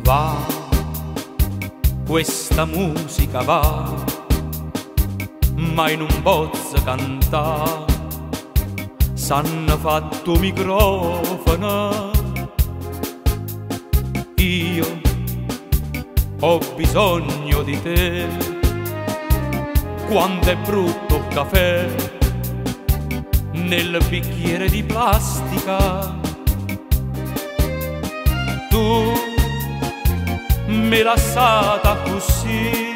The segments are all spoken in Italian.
Va, questa musica va, ma in un pozzo cantà, s'hanno fatto microfono. Io ho bisogno di te, quando è brutto il caffè nel bicchiere di plastica. Tu mi lasciata così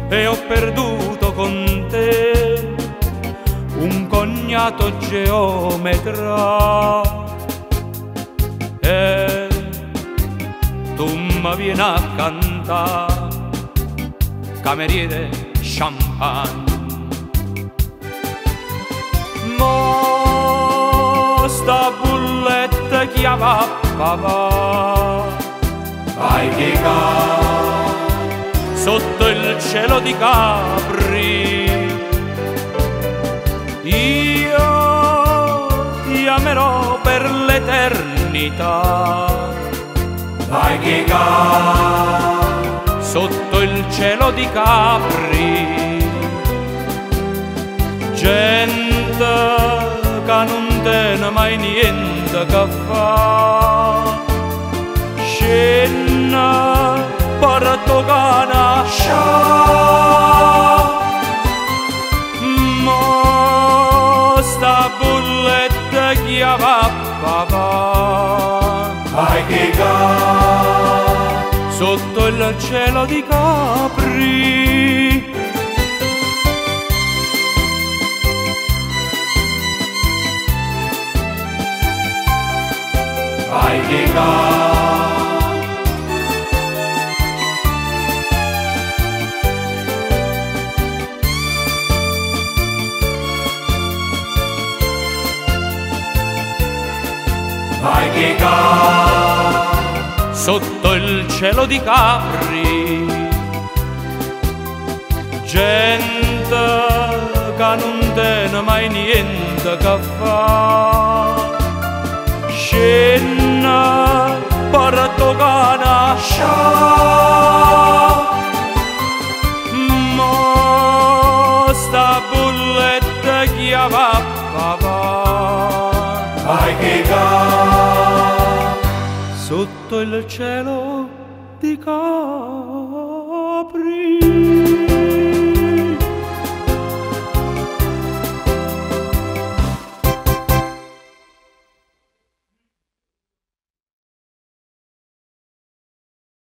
e ho perduto con te un cognato geometra. E tu mi vieni a cantare cameriere champagne. Mo sta bulletta chiama papà, vai che ca sotto il cielo di Capri. Io ti amerò per l'eternità, vai che ca sotto il cielo di Capri. Gente che non tiene mai niente che fa, scena per toccare scià. Mo sta bulletta chiama papà, vai che ca sotto il cielo di Capri. Vai che ca vai che ca sotto il cielo di Capri. Gente che non tiene mai niente che fa, scena per toccare scià. Mo sta bulletta chiama papà, vai che ca sotto il cielo di Capri.